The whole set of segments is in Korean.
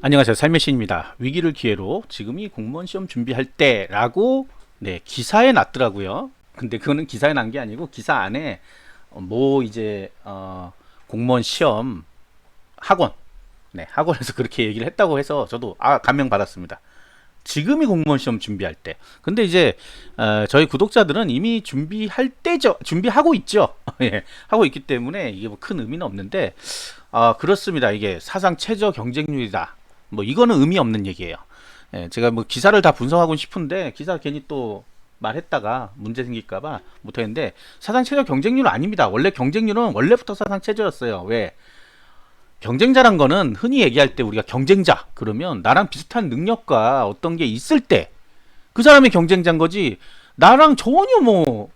안녕하세요. 삶의 시인입니다. 위기를 기회로 지금이 공무원 시험 준비할 때라고 기사에 났더라고요. 근데 그거는 기사에 난 게 아니고 기사 안에 뭐 이제 공무원 시험 학원 학원에서 그렇게 얘기를 했다고 해서 저도 감명 받았습니다. 지금이 공무원 시험 준비할 때. 근데 이제 저희 구독자들은 이미 준비할 때죠. 준비하고 있죠. 예, 하고 있기 때문에 이게 뭐 큰 의미는 없는데 그렇습니다. 이게 사상 최저 경쟁률이다. 뭐 이거는 의미 없는 얘기예요. 예, 제가 뭐 기사를 다 분석하고 싶은데 기사 괜히 또 말했다가 문제 생길까봐 못하겠는데 사상 최저 경쟁률은 아닙니다. 원래 경쟁률은 원래부터 사상 최저였어요. 왜? 경쟁자란 거는 흔히 얘기할 때 우리가 경쟁자 그러면 나랑 비슷한 능력과 어떤 게 있을 때 그 사람이 경쟁자인 거지. 나랑 전혀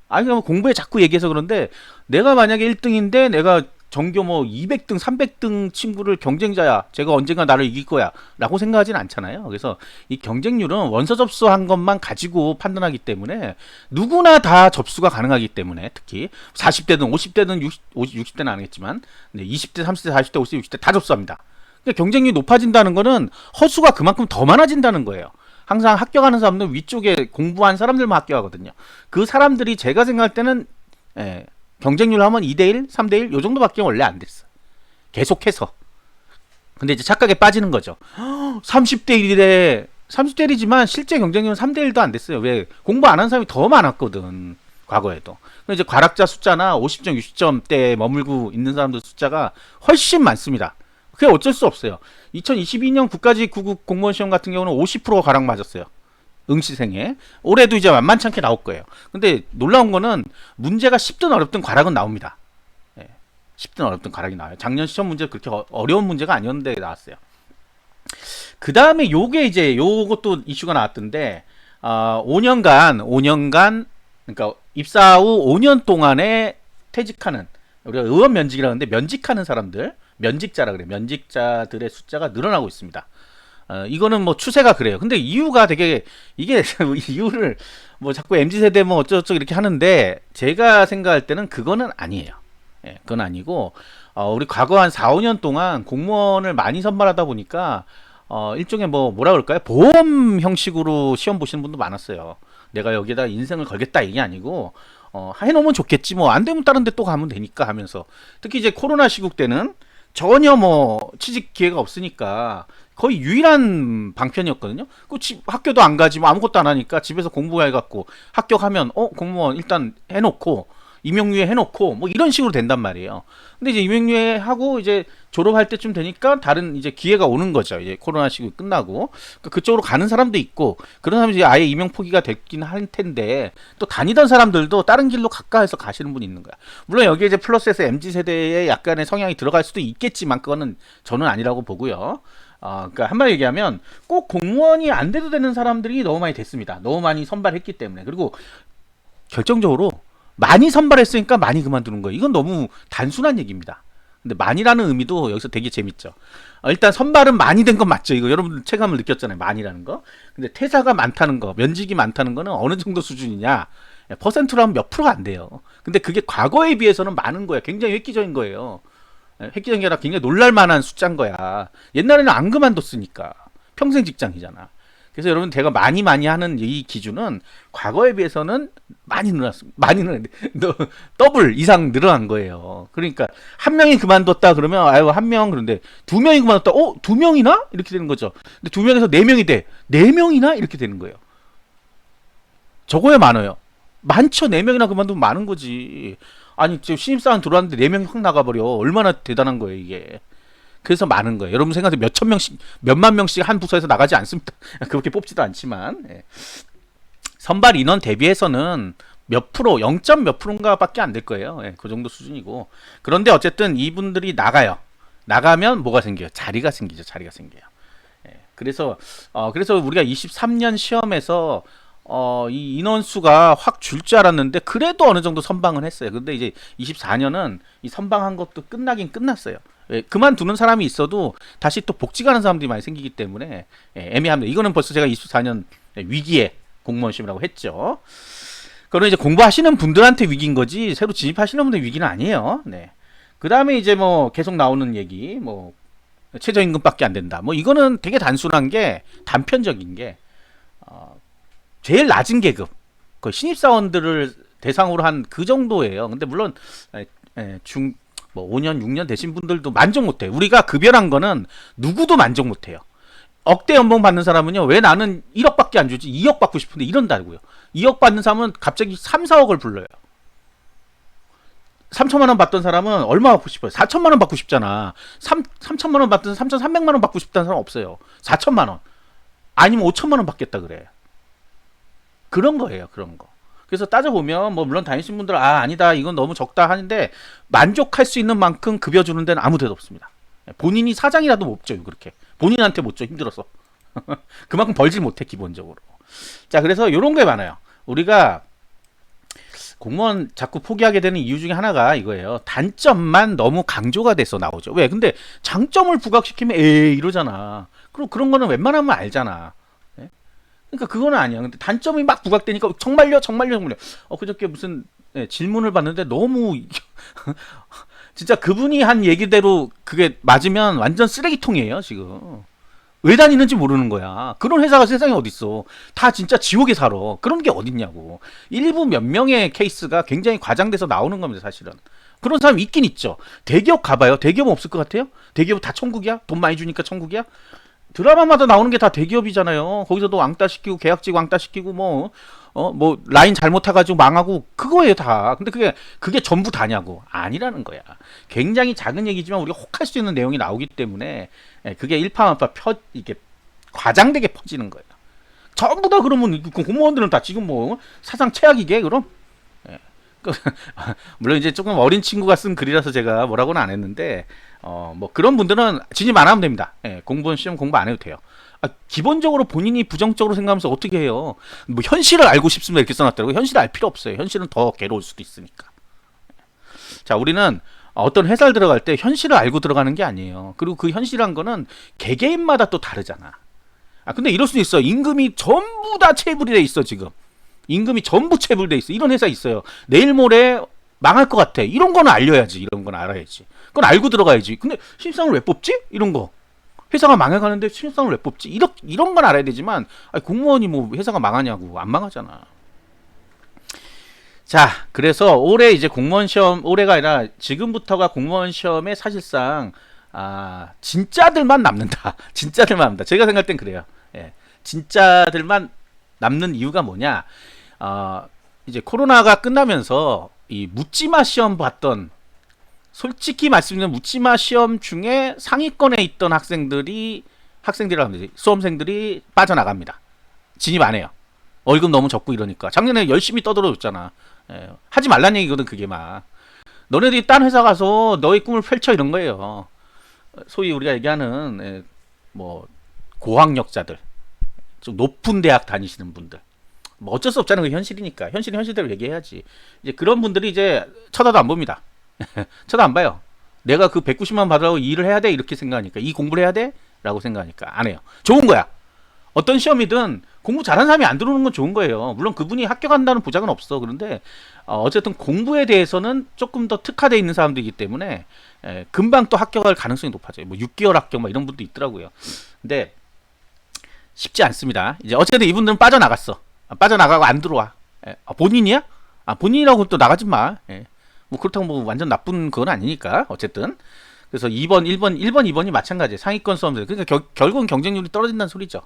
아니 뭐 공부에 자꾸 얘기해서 그런데 내가 만약에 1등인데 내가 전교 뭐 200등 300등 친구를 경쟁자야, 제가 언젠가 나를 이길 거야 라고 생각하진 않잖아요. 그래서 이 경쟁률은 원서 접수한 것만 가지고 판단하기 때문에 누구나 다 접수가 가능하기 때문에, 특히 40대든 50대든 60대는 안 하겠지만 20대 30대 40대 50대 60대 다 접수합니다. 그러니까 경쟁률이 높아진다는 거는 허수가 그만큼 더 많아진다는 거예요. 항상 합격하는 사람들은 위쪽에 공부한 사람들만 합격하거든요. 그 사람들이 제가 생각할 때는 경쟁률 하면 2대1, 3대1 요 정도밖에 원래 안 됐어. 계속해서. 근데 이제 착각에 빠지는 거죠. 30대1이래. 30대1이지만 실제 경쟁률은 3대1도 안 됐어요. 왜? 공부 안 한 사람이 더 많았거든. 과거에도. 이제 과락자 숫자나 50점, 60점대에 머물고 있는 사람들 숫자가 훨씬 많습니다. 그게 어쩔 수 없어요. 2022년 국가직구급 공무원 시험 같은 경우는 50%가 과락 맞았어요. 응시생에. 올해도 이제 만만찮게 나올 거예요. 근데 놀라운 거는 문제가 쉽든 어렵든 과락은 나옵니다. 예, 쉽든 어렵든 과락이 나와요. 작년 시험 문제 그렇게 어려운 문제가 아니었는데 나왔어요. 그 다음에 요게 이제 요것도 이슈가 나왔던데 5년간 그러니까 입사 후 5년 동안에 퇴직하는, 우리가 의원 면직이라고 하는데 면직하는 사람들, 면직자라 그래. 면직자들의 숫자가 늘어나고 있습니다. 이거는 뭐 추세가 그래요. 근데 이유가 되게, 이게 이유를 뭐 자꾸 MZ세대 뭐 어쩌고저쩌고 이렇게 하는데 제가 생각할 때는 그거는 아니에요. 예, 그건 아니고 우리 과거 한 4, 5년 동안 공무원을 많이 선발하다 보니까 일종의 뭐라 그럴까요? 보험 형식으로 시험 보시는 분도 많았어요. 내가 여기에다 인생을 걸겠다 이게 아니고 해놓으면 좋겠지, 뭐 안 되면 다른 데 또 가면 되니까 하면서, 특히 이제 코로나 시국 때는 전혀 뭐 취직 기회가 없으니까 거의 유일한 방편이었거든요. 학교도 안 가지 뭐 아무것도 안 하니까 집에서 공부해갖고 합격하면 공무원 일단 해놓고 임용유예 해놓고 뭐 이런 식으로 된단 말이에요. 근데 이제 임용유예 하고 이제 졸업할 때쯤 되니까 다른 이제 기회가 오는 거죠. 이제 코로나 시국 끝나고 그쪽으로 가는 사람도 있고, 그런 사람이 이제 아예 임용 포기가 됐긴 할 텐데 또 다니던 사람들도 다른 길로 가까이서 가시는 분이 있는 거야. 물론 여기에 이제 플러스에서 MZ 세대의 약간의 성향이 들어갈 수도 있겠지만 그거는 저는 아니라고 보고요. 그러니까 한마디 얘기하면 꼭 공무원이 안 돼도 되는 사람들이 너무 많이 됐습니다. 너무 많이 선발했기 때문에. 그리고 결정적으로 많이 선발했으니까 많이 그만두는 거예요. 이건 너무 단순한 얘기입니다. 근데 많이라는 의미도 여기서 되게 재밌죠. 일단 선발은 많이 된 건 맞죠. 이거 여러분들 체감을 느꼈잖아요. 많이라는 거. 근데 퇴사가 많다는 거, 면직이 많다는 거는 어느 정도 수준이냐? 퍼센트로 하면 몇 프로가 안 돼요. 근데 그게 과거에 비해서는 많은 거예요. 굉장히 획기적인 거예요. 획기적인 게 아니라 굉장히 놀랄만한 숫자인 거야. 옛날에는 안 그만뒀으니까. 평생 직장이잖아. 그래서 여러분, 제가 많이 하는 이 기준은 과거에 비해서는 많이 늘었습니다. 많이 늘었는데 더블 이상 늘어난 거예요. 그러니까 한 명이 그만뒀다 그러면 아유 한 명, 그런데 두 명이 그만뒀다, 두 명이나 이렇게 되는 거죠. 근데 두 명에서 네 명이 돼, 네 명이나 이렇게 되는 거예요. 적어야 많아요. 많죠. 네 명이나 그만두면 많은 거지. 아니 지금 신입사원 들어왔는데 네 명이 확 나가버려. 얼마나 대단한 거예요 이게. 그래서 많은 거예요. 여러분 생각해 몇천 명씩, 몇만 명씩 한 부서에서 나가지 않습니다. 그렇게 뽑지도 않지만 선발 인원 대비해서는 몇 프로, 0. 몇 프로인가 밖에 안 될 거예요. 그 정도 수준이고. 그런데 어쨌든 이분들이 나가요. 나가면 뭐가 생겨요? 자리가 생기죠. 자리가 생겨요. 그래서 우리가 23년 시험에서 이 인원수가 확 줄 줄 알았는데 그래도 어느 정도 선방은 했어요. 근데 이제 24년은 이 선방한 것도 끝나긴 끝났어요. 그만두는 사람이 있어도 다시 또 복직 하는 사람들이 많이 생기기 때문에 애매합니다. 이거는 벌써 제가 24년 위기의 공무원 시험이라고 했죠. 그거는 이제 공부하시는 분들한테 위기인 거지 새로 진입하시는 분들 위기는 아니에요. 네. 그 다음에 이제 뭐 계속 나오는 얘기, 뭐 최저임금밖에 안 된다. 뭐 이거는 되게 단순한 게 단편적인 게 제일 낮은 계급 그 신입사원들을 대상으로 한 그 정도예요. 근데 물론 중 뭐 5년 6년 되신 분들도 만족 못해요. 우리가 급여란 거는 누구도 만족 못해요. 억대 연봉 받는 사람은요, 왜 나는 1억밖에 안 주지 2억 받고 싶은데 이런다고요. 2억 받는 사람은 갑자기 3, 4억을 불러요. 3천만 원 받던 사람은 얼마 받고 싶어요? 4천만 원 받고 싶잖아. 3천만 원 받던 3,300만 원 받고 싶다는 사람 없어요. 4천만 원. 아니면 5천만 원 받겠다 그래. 그런 거예요. 그런 거. 그래서 따져보면 뭐 물론 다니신 분들 아니다 이건 너무 적다 하는데 만족할 수 있는 만큼 급여 주는 데는 아무 데도 없습니다. 본인이 사장이라도 못 줘요. 그렇게. 본인한테 못 줘. 힘들어서. 그만큼 벌지 못해 기본적으로. 자, 그래서 요런 게 많아요. 우리가 공무원 자꾸 포기하게 되는 이유 중에 하나가 이거예요. 단점만 너무 강조가 돼서 나오죠. 왜? 근데 장점을 부각시키면 에이 이러잖아. 그리고 그런 거는 웬만하면 알잖아. 예? 그러니까 그거는 아니야. 근데 단점이 막 부각되니까 정말요, 정말요, 정말요. 그저께 무슨 질문을 받는데 너무 진짜 그분이 한 얘기대로 그게 맞으면 완전 쓰레기통이에요 지금. 왜 다니는지 모르는 거야. 그런 회사가 세상에 어딨어. 다 진짜 지옥에 살아. 그런 게 어딨냐고. 일부 몇 명의 케이스가 굉장히 과장돼서 나오는 겁니다, 사실은. 그런 사람 있긴 있죠. 대기업 가봐요. 대기업은 없을 것 같아요? 대기업 다 천국이야? 돈 많이 주니까 천국이야? 드라마마다 나오는 게 다 대기업이잖아요. 거기서도 왕따 시키고 계약직 왕따 시키고 뭐 라인 잘못 타가지고 망하고 그거예요 다. 근데 그게 전부 다냐고. 아니라는 거야. 굉장히 작은 얘기지만 우리가 혹할 수 있는 내용이 나오기 때문에 그게 일파만파 이게 과장되게 퍼지는 거예요. 전부 다 그러면 공무원들은 다 지금 뭐 사상 최악이게 그럼? 예. 물론 이제 조금 어린 친구가 쓴 글이라서 제가 뭐라고는 안 했는데 뭐 그런 분들은 진입 안 하면 됩니다. 공무원 시험 공부 안 해도 돼요. 기본적으로 본인이 부정적으로 생각하면서 어떻게 해요? 뭐 현실을 알고 싶습니다 이렇게 써놨더라고요. 현실을 알 필요 없어요. 현실은 더 괴로울 수도 있으니까. 자, 우리는 어떤 회사를 들어갈 때 현실을 알고 들어가는 게 아니에요. 그리고 그 현실이란 거는 개개인마다 또 다르잖아. 근데 이럴 수 있어. 임금이 전부 다 체불이 돼 있어 지금. 임금이 전부 체불돼 있어. 이런 회사 있어요. 내일 모레 망할 것 같아. 이런 거는 알려야지. 이런 건 알아야지. 그건 알고 들어가야지. 근데 신입사원을 왜 뽑지? 이런 거. 회사가 망해가는데 신입사원을 왜 뽑지? 이런 건 알아야 되지만 공무원이 뭐 회사가 망하냐고. 안 망하잖아. 자, 그래서 올해 이제 공무원 시험, 올해가 아니라 지금부터가 공무원 시험에 사실상 진짜들만 남는다. 진짜들만 남는다. 제가 생각할 땐 그래요. 예. 진짜들만 남는 이유가 뭐냐? 이제 코로나가 끝나면서 이 묻지마 시험 봤던, 솔직히 말씀드리면 묻지마 시험 중에 상위권에 있던 학생들이라고 하면 수험생들이 빠져나갑니다. 진입 안 해요. 월급 너무 적고 이러니까. 작년에 열심히 떠들어줬잖아. 하지 말란 얘기거든 그게 막. 너네들이 딴 회사 가서 너의 꿈을 펼쳐 이런 거예요. 소위 우리가 얘기하는 뭐 고학력자들, 좀 높은 대학 다니시는 분들. 뭐 어쩔 수 없잖아요. 그 현실이니까. 현실이 현실대로 얘기해야지. 이제 그런 분들이 이제 쳐다도 안 봅니다. 쳐다 안 봐요. 내가 그 190만 받으라고 일을 해야 돼 이렇게 생각하니까, 이 공부를 해야 돼 라고 생각하니까 안 해요. 좋은 거야. 어떤 시험이든 공부 잘하는 사람이 안 들어오는 건 좋은 거예요. 물론 그분이 합격한다는 보장은 없어. 그런데 어쨌든 공부에 대해서는 조금 더 특화되어 있는 사람들이기 때문에 금방 또 합격할 가능성이 높아져요. 뭐 6개월 합격 막 이런 분도 있더라고요. 근데 쉽지 않습니다. 이제 어쨌든 이분들은 빠져나갔어. 빠져나가고 안 들어와. 본인이야? 본인이라고 또 나가지 마. 뭐 그렇다고 뭐 완전 나쁜 건 아니니까. 어쨌든 그래서 2번, 1번, 2번이 마찬가지예요. 상위권 수험생. 그러니까 결국은 경쟁률이 떨어진다는 소리죠.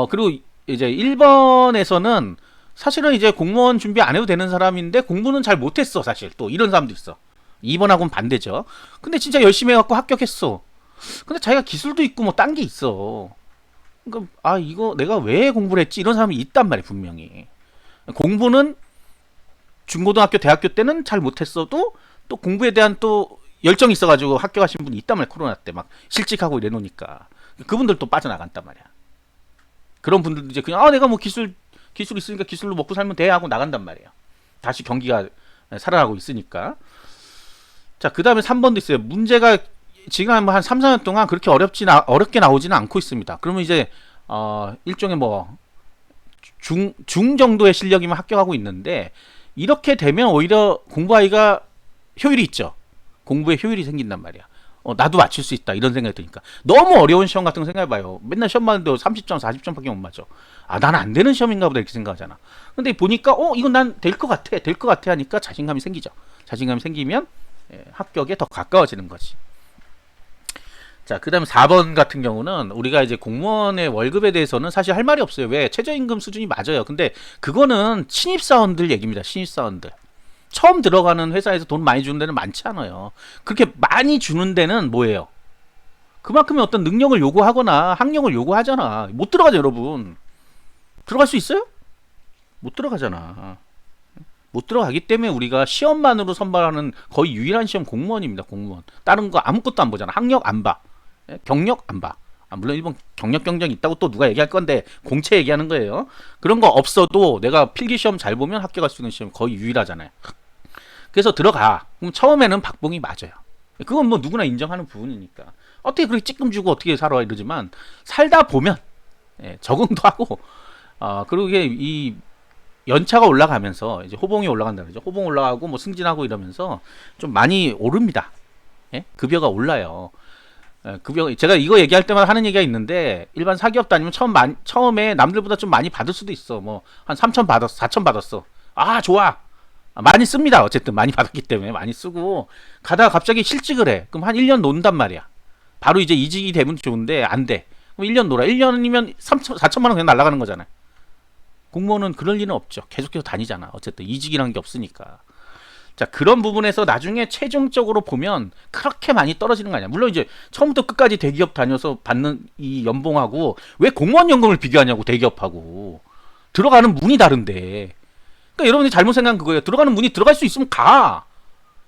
그리고 이제 1번에서는 사실은 이제 공무원 준비 안 해도 되는 사람인데 공부는 잘 못했어. 사실 또 이런 사람도 있어. 2번하고는 반대죠. 근데 진짜 열심히 해갖고 합격했어. 근데 자기가 기술도 있고 뭐 딴 게 있어. 그러니까 이거 내가 왜 공부를 했지 이런 사람이 있단 말이야 분명히. 공부는 중고등학교 대학교 때는 잘 못했어도 또 공부에 대한 또 열정이 있어가지고 합격하신 분이 있단 말이야. 코로나 때 막 실직하고 이래놓으니까 그분들 또 빠져나간단 말이야. 그런 분들도 이제 그냥 내가 뭐 기술 있으니까 기술로 먹고 살면 돼 하고 나간단 말이에요. 다시 경기가 살아나고 있으니까. 자, 그 다음에 3번도 있어요. 문제가 지금 한 3, 4년 동안 그렇게 어렵게 나오지는 않고 있습니다. 그러면 이제 일종의 뭐 중 정도의 실력이면 합격하고 있는데, 이렇게 되면 오히려 공부하기가 효율이 있죠. 공부에 효율이 생긴단 말이야. 나도 맞출 수 있다 이런 생각이 드니까. 너무 어려운 시험 같은 거 생각해봐요. 맨날 시험 봤는데 30점 40점밖에 못 맞죠. 나는 안 되는 시험인가 보다 이렇게 생각하잖아. 근데 보니까 이건 난 될 것 같아 될 것 같아 하니까 자신감이 생기죠. 자신감이 생기면 합격에 더 가까워지는 거지. 자, 그 다음에 4번 같은 경우는 우리가 이제 공무원의 월급에 대해서는 사실 할 말이 없어요. 왜? 최저임금 수준이 맞아요. 근데 그거는 신입사원들 얘기입니다. 신입사원들. 처음 들어가는 회사에서 돈 많이 주는 데는 많지 않아요. 그렇게 많이 주는 데는 뭐예요? 그만큼의 어떤 능력을 요구하거나 학력을 요구하잖아. 못 들어가죠, 여러분. 들어갈 수 있어요? 못 들어가잖아. 못 들어가기 때문에 우리가 시험만으로 선발하는 거의 유일한 시험 공무원입니다. 공무원. 다른 거 아무것도 안 보잖아. 학력 안 봐. 경력 안 봐. 물론 일본 경력 경쟁이 있다고 또 누가 얘기할 건데 공채 얘기하는 거예요. 그런 거 없어도 내가 필기 시험 잘 보면 합격할 수 있는 시험 거의 유일하잖아요. 그래서 들어가. 그럼 처음에는 박봉이 맞아요. 그건 뭐 누구나 인정하는 부분이니까. 어떻게 그렇게 찌끔 주고 어떻게 살아 이러지만 살다 보면 적응도 하고 그리고 이 연차가 올라가면서 이제 호봉이 올라간다 그러죠. 호봉 올라가고 뭐 승진하고 이러면서 좀 많이 오릅니다. 급여가 올라요. 급여 제가 이거 얘기할 때마다 하는 얘기가 있는데 일반 사기업 다니면 처음에 남들보다 좀 많이 받을 수도 있어. 뭐 한 3천 받았어, 4천 받았어. 좋아. 많이 씁니다. 어쨌든 많이 받았기 때문에 많이 쓰고 가다가 갑자기 실직을 해. 그럼 한 1년 논단 말이야. 바로 이제 이직이 되면 좋은데 안 돼. 그럼 1년 놀아. 1년이면 3천, 4천만 원 그냥 날아가는 거잖아요. 공무원은 그럴 리는 없죠. 계속해서 다니잖아. 어쨌든 이직이라는 게 없으니까. 자, 그런 부분에서 나중에 최종적으로 보면 그렇게 많이 떨어지는 거 아니야. 물론 이제 처음부터 끝까지 대기업 다녀서 받는 이 연봉하고 왜 공무원 연금을 비교하냐고. 대기업하고 들어가는 문이 다른데. 그러니까 여러분이 잘못 생각한 그거예요. 들어가는 문이 들어갈 수 있으면 가.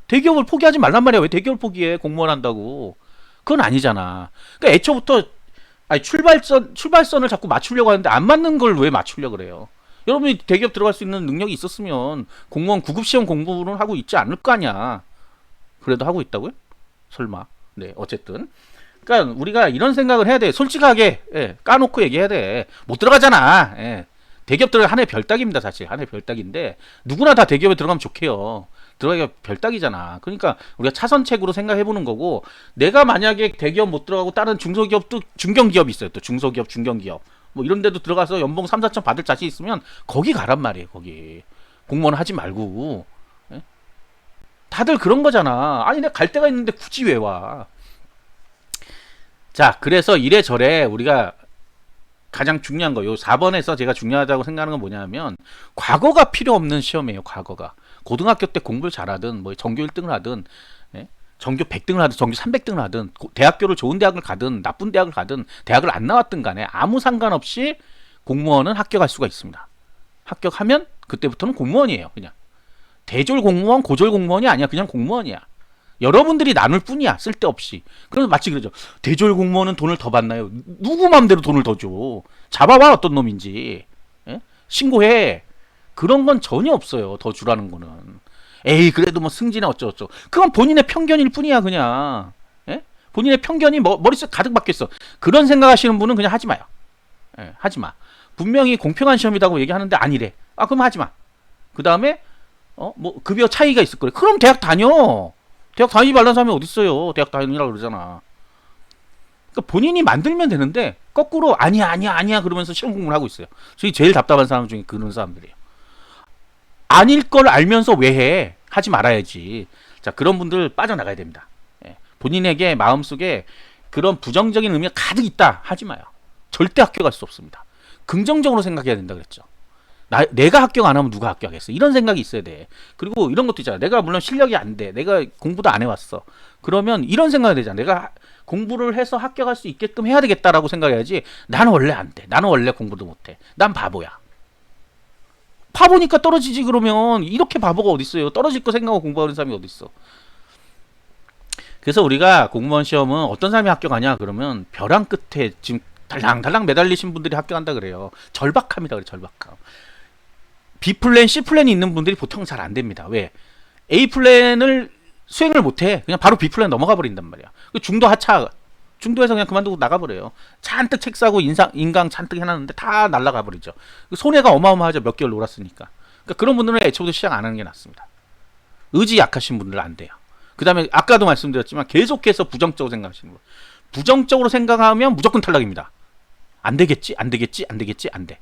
대기업을 포기하지 말란 말이야. 왜 대기업을 포기해? 공무원 한다고. 그건 아니잖아. 그러니까 애초부터 출발선을 자꾸 맞추려고 하는데 안 맞는 걸 왜 맞추려고 그래요? 여러분이 대기업 들어갈 수 있는 능력이 있었으면 공무원 9급 시험 공부는 하고 있지 않을 거 아니야. 그래도 하고 있다고요? 설마. 네, 어쨌든. 그러니까 우리가 이런 생각을 해야 돼. 솔직하게 까놓고 얘기해야 돼. 못 들어가잖아. 대기업 들어가 하나의 별따기입니다. 사실 하나의 별따기인데 누구나 다 대기업에 들어가면 좋게요. 들어가기가 별따기잖아. 그러니까 우리가 차선책으로 생각해보는 거고, 내가 만약에 대기업 못 들어가고 다른 중소기업도 중견기업이 있어요. 또 중소기업, 중견기업 뭐 이런 데도 들어가서 연봉 3, 4천 받을 자신 있으면 거기 가란 말이에요. 거기 공무원 하지 말고. 다들 그런 거잖아. 아니 내가 갈 데가 있는데 굳이 왜 와? 자, 그래서 이래저래 우리가 가장 중요한 거, 요 4번에서 제가 중요하다고 생각하는 건 뭐냐면, 과거가 필요 없는 시험이에요. 과거가. 고등학교 때 공부를 잘하든, 뭐 전교 1등을 하든, 전교 100등을 하든, 전교 300등을 하든, 대학교를 좋은 대학을 가든, 나쁜 대학을 가든, 대학을 안 나왔든 간에 아무 상관없이 공무원은 합격할 수가 있습니다. 합격하면 그때부터는 공무원이에요. 그냥. 대졸 공무원, 고졸 공무원이 아니야. 그냥 공무원이야. 여러분들이 나눌 뿐이야. 쓸데없이. 그래서 마치 그러죠. 대졸 공무원은 돈을 더 받나요? 누구 맘대로 돈을 더 줘. 잡아봐 어떤 놈인지. 신고해. 그런 건 전혀 없어요. 더 주라는 거는. 에이 그래도 뭐 승진에 어쩌고저쩌고. 그건 본인의 편견일 뿐이야. 그냥. 본인의 편견이 머릿속에 가득 박혀있어. 그런 생각하시는 분은 그냥 하지 마요. 하지 마. 분명히 공평한 시험이라고 얘기하는데 아니래. 그럼 하지 마. 그 다음에 뭐 급여 차이가 있을 거래. 그럼 대학 다녀. 대학 다니지 말라는 사람이 어딨어요. 대학 다니라고 그러잖아. 그러니까 본인이 만들면 되는데 거꾸로 아니야 그러면서 시험 공부를 하고 있어요. 저희 제일 답답한 사람 중에 그런 사람들이에요. 아닐 걸 알면서 왜 해? 하지 말아야지. 자, 그런 분들 빠져나가야 됩니다. 본인에게 마음속에 그런 부정적인 의미가 가득 있다. 하지 마요. 절대 합격할 수 없습니다. 긍정적으로 생각해야 된다 그랬죠. 내가 합격 안 하면 누가 합격하겠어? 이런 생각이 있어야 돼. 그리고 이런 것도 있잖아. 내가 물론 실력이 안 돼. 내가 공부도 안 해왔어. 그러면 이런 생각이 되잖아. 내가 공부를 해서 합격할 수 있게끔 해야 되겠다라고 생각해야지. 나는 원래 안 돼. 나는 원래 공부도 못해. 난 바보야. 바보니까 떨어지지. 그러면 이렇게 바보가 어딨어요. 떨어질 거 생각하고 공부하는 사람이 어딨어. 그래서 우리가 공무원 시험은 어떤 사람이 합격하냐 그러면 벼랑 끝에 지금 달랑달랑 매달리신 분들이 합격한다 그래요. 절박함이다 그래. 절박함. B플랜, C플랜이 있는 분들이 보통 잘 안 됩니다. 왜? A플랜을 수행을 못해. 그냥 바로 B플랜 넘어가 버린단 말이야. 중도 하차, 중도에서 그냥 그만두고 나가버려요. 잔뜩 책 사고 인강 잔뜩 해놨는데 다 날라가 버리죠. 손해가 어마어마하죠. 몇 개월 놀았으니까. 그러니까 그런 분들은 애초부터 시작 안 하는 게 낫습니다. 의지 약하신 분들은 안 돼요. 그 다음에 아까도 말씀드렸지만 계속해서 부정적으로 생각하시는 거예요. 부정적으로 생각하면 무조건 탈락입니다. 안 되겠지, 안 되겠지, 안 되겠지, 안 돼.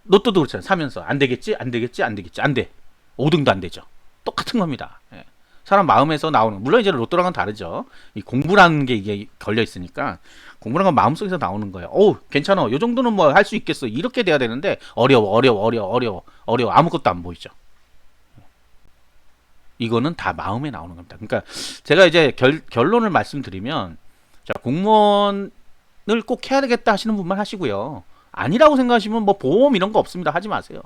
로또도 그렇잖아요. 사면서 안 되겠지, 안 되겠지, 안 되겠지, 안 돼. 5등도 안 되죠. 똑같은 겁니다. 예. 사람 마음에서 나오는, 물론 이제 로또랑은 다르죠. 이 공부라는 게 이게 걸려 있으니까 공부라는 건 마음속에서 나오는 거예요. 오, 괜찮아. 요 정도는 뭐 할 수 있겠어. 이렇게 돼야 되는데 어려워. 아무것도 안 보이죠. 이거는 다 마음에 나오는 겁니다. 그러니까 제가 이제 결론을 말씀드리면, 자, 공무원을 꼭 해야 되겠다 하시는 분만 하시고요. 아니라고 생각하시면 뭐 보험 이런 거 없습니다. 하지 마세요.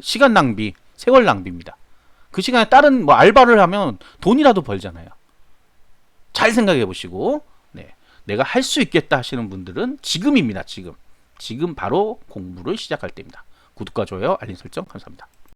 시간 낭비, 세월 낭비입니다. 그 시간에 다른 뭐 알바를 하면 돈이라도 벌잖아요. 잘 생각해 보시고, 네, 내가 할 수 있겠다 하시는 분들은 지금입니다. 지금 바로 공부를 시작할 때입니다. 구독과 좋아요, 알림 설정 감사합니다.